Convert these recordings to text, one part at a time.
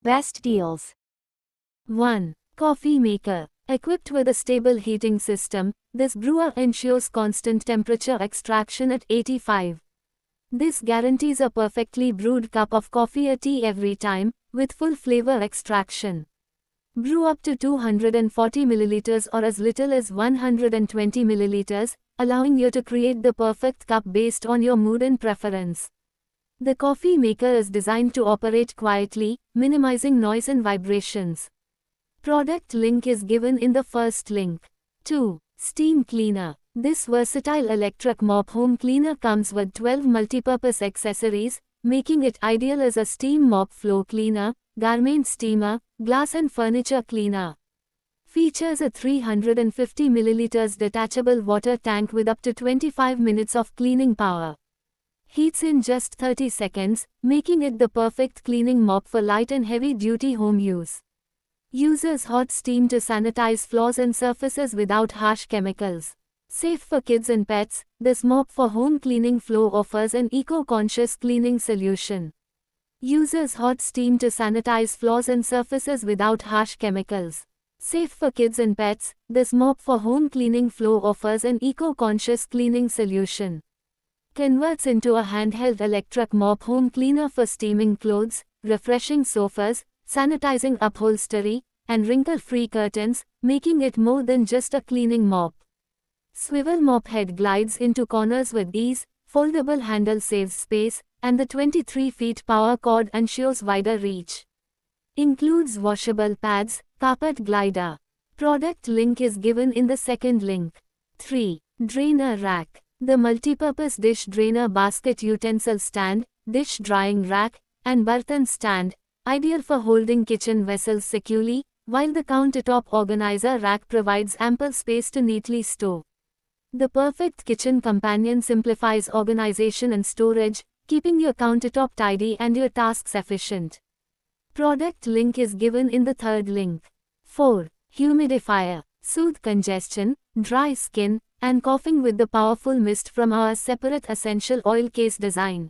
Best deals. 1. Coffee maker. Equipped with a stable heating system, this brewer ensures constant temperature extraction at 85. This guarantees a perfectly brewed cup of coffee or tea every time, with full flavor extraction. Brew up to 240 milliliters or as little as 120 milliliters, allowing you to create the perfect cup based on your mood and preference. The coffee maker is designed to operate quietly, minimizing noise and vibrations. Product link is given in the first link. 2. Steam cleaner. This versatile electric mop home cleaner comes with 12 multipurpose accessories, making it ideal as a steam mop floor cleaner, garment steamer, glass and furniture cleaner. Features a 350 ml detachable water tank with up to 25 minutes of cleaning power. Heats in just 30 seconds, making it the perfect cleaning mop for light and heavy-duty home use. Uses hot steam to sanitize floors and surfaces without harsh chemicals. Safe for kids and pets, this mop for home cleaning floor offers an eco-conscious cleaning solution. Uses hot steam to sanitize floors and surfaces without harsh chemicals. Safe for kids and pets, this mop for home cleaning floor offers an eco-conscious cleaning solution. Converts into a handheld electric mop home cleaner for steaming clothes, refreshing sofas, sanitizing upholstery, and wrinkle-free curtains, making it more than just a cleaning mop. Swivel mop head glides into corners with ease, foldable handle saves space, and the 23 feet power cord ensures wider reach. Includes washable pads, carpet glider. Product link is given in the second link. 3. Drainer rack. The multipurpose dish drainer basket utensil stand, dish drying rack, and bartan stand, ideal for holding kitchen vessels securely, while the countertop organizer rack provides ample space to neatly store. The perfect kitchen companion simplifies organization and storage, keeping your countertop tidy and your tasks efficient. Product link is given in the third link. 4. Humidifier. Soothe congestion, dry skin, and coughing with the powerful mist from our separate essential oil case design.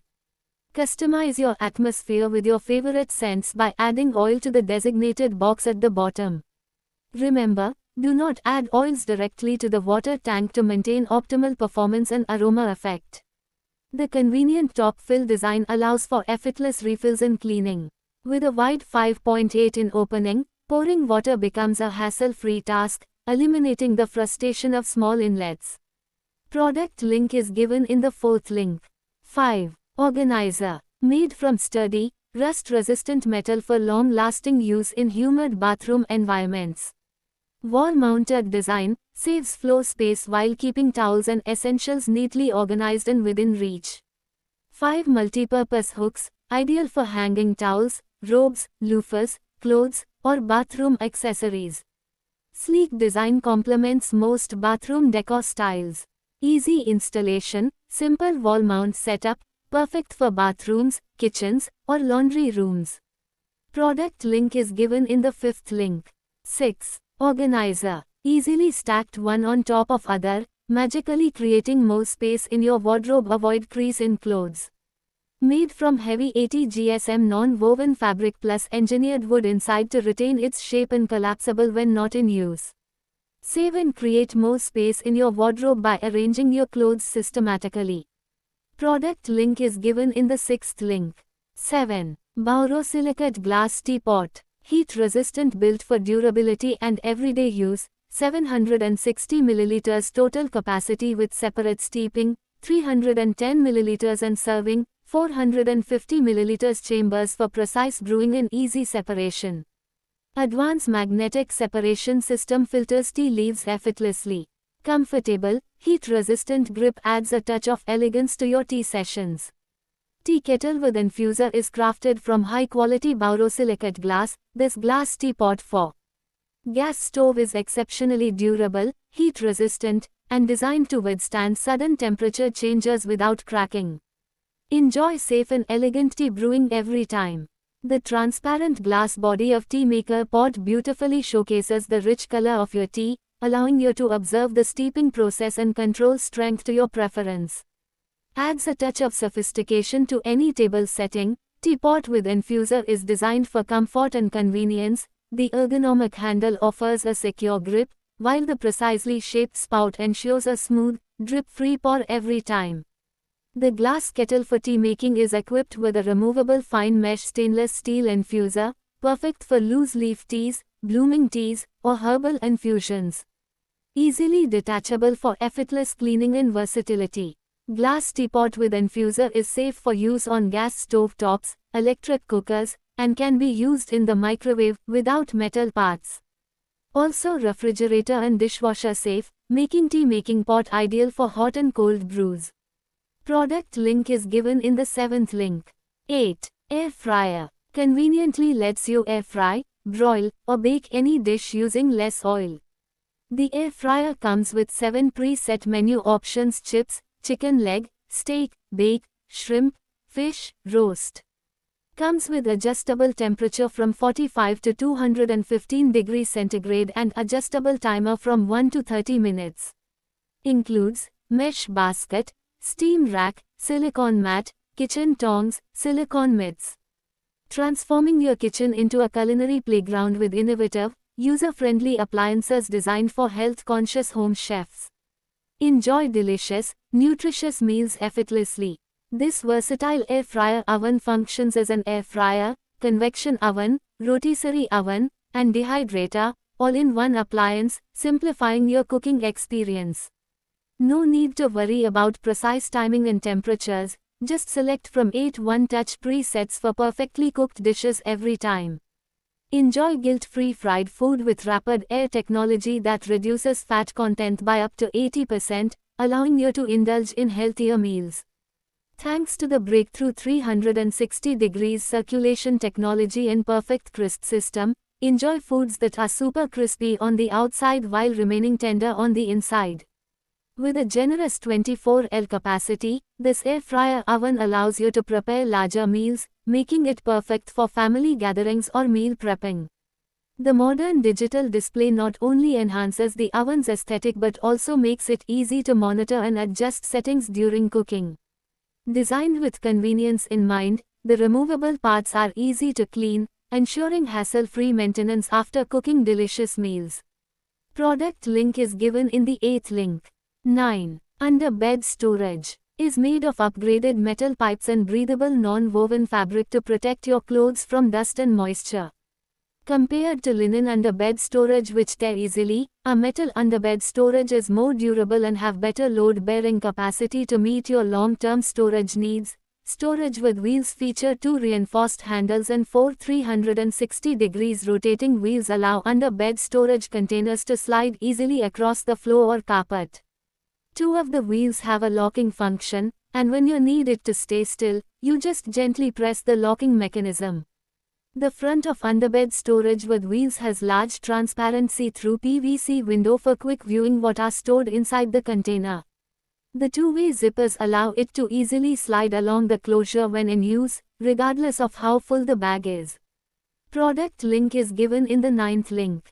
Customize your atmosphere with your favorite scents by adding oil to the designated box at the bottom. Remember, do not add oils directly to the water tank to maintain optimal performance and aroma effect. The convenient top fill design allows for effortless refills and cleaning. With a wide 5.8 in opening, pouring water becomes a hassle-free task, eliminating the frustration of small inlets. Product link is given in the fourth link. 5. Organizer. Made from sturdy, rust-resistant metal for long-lasting use in humid bathroom environments. Wall-mounted design saves floor space while keeping towels and essentials neatly organized and within reach. 5 multipurpose hooks, ideal for hanging towels, robes, loofahs, clothes, or bathroom accessories. Sleek design complements most bathroom decor styles. Easy installation, simple wall mount setup, perfect for bathrooms, kitchens, or laundry rooms. Product link is given in the fifth link. 6. Organizer. Easily stacked one on top of other, magically creating more space in your wardrobe. Avoid crease in clothes. Made from heavy 80 GSM non-woven fabric plus engineered wood inside to retain its shape and collapsible when not in use. Save and create more space in your wardrobe by arranging your clothes systematically. Product link is given in the sixth link. 7. Borosilicate glass teapot. Heat resistant, built for durability and everyday use. 760 milliliters total capacity with separate steeping, 310 milliliters and serving, 450 milliliters chambers for precise brewing and easy separation. Advanced magnetic separation system filters tea leaves effortlessly. Comfortable, heat-resistant grip adds a touch of elegance to your tea sessions. Tea kettle with infuser is crafted from high-quality borosilicate glass. This glass teapot for gas stove is exceptionally durable, heat-resistant, and designed to withstand sudden temperature changes without cracking. Enjoy safe and elegant tea brewing every time. The transparent glass body of tea maker pot beautifully showcases the rich color of your tea, allowing you to observe the steeping process and control strength to your preference. Adds a touch of sophistication to any table setting. Teapot with infuser is designed for comfort and convenience. The ergonomic handle offers a secure grip, while the precisely shaped spout ensures a smooth, drip-free pour every time. The glass kettle for tea making is equipped with a removable fine mesh stainless steel infuser, perfect for loose leaf teas, blooming teas, or herbal infusions. Easily detachable for effortless cleaning and versatility. Glass teapot with infuser is safe for use on gas stove tops, electric cookers, and can be used in the microwave without metal parts. Also refrigerator and dishwasher safe, making tea making pot ideal for hot and cold brews. Product link is given in the 7th link. 8. Air fryer. Conveniently lets you air fry, broil, or bake any dish using less oil. The air fryer comes with 7 preset menu options: chips, chicken leg, steak, bake, shrimp, fish, roast. Comes with adjustable temperature from 45 to 215 degrees centigrade and adjustable timer from 1 to 30 minutes. Includes mesh basket, steam rack, silicone mat, kitchen tongs, silicone mitts. Transforming your kitchen into a culinary playground with innovative, user-friendly appliances designed for health-conscious home chefs. Enjoy delicious, nutritious meals effortlessly. This versatile air fryer oven functions as an air fryer, convection oven, rotisserie oven, and dehydrator, all in one appliance, simplifying your cooking experience. No need to worry about precise timing and temperatures, just select from 8 one-touch presets for perfectly cooked dishes every time. Enjoy guilt-free fried food with rapid air technology that reduces fat content by up to 80%, allowing you to indulge in healthier meals. Thanks to the breakthrough 360 degrees circulation technology and perfect crisp system, enjoy foods that are super crispy on the outside while remaining tender on the inside. With a generous 24L capacity, this air fryer oven allows you to prepare larger meals, making it perfect for family gatherings or meal prepping. The modern digital display not only enhances the oven's aesthetic but also makes it easy to monitor and adjust settings during cooking. Designed with convenience in mind, the removable parts are easy to clean, ensuring hassle-free maintenance after cooking delicious meals. Product link is given in the 8th link. 9. Under bed storage. Is made of upgraded metal pipes and breathable non-woven fabric to protect your clothes from dust and moisture. Compared to linen underbed storage which tear easily, a metal underbed storage is more durable and have better load-bearing capacity to meet your long-term storage needs. Storage with wheels feature 2 reinforced handles and 4 360 degrees rotating wheels allow underbed storage containers to slide easily across the floor or carpet. 2 of the wheels have a locking function, and when you need it to stay still, you just gently press the locking mechanism. The front of underbed storage with wheels has large transparent see-through PVC window for quick viewing what are stored inside the container. The 2-way zippers allow it to easily slide along the closure when in use, regardless of how full the bag is. Product link is given in the 9th link.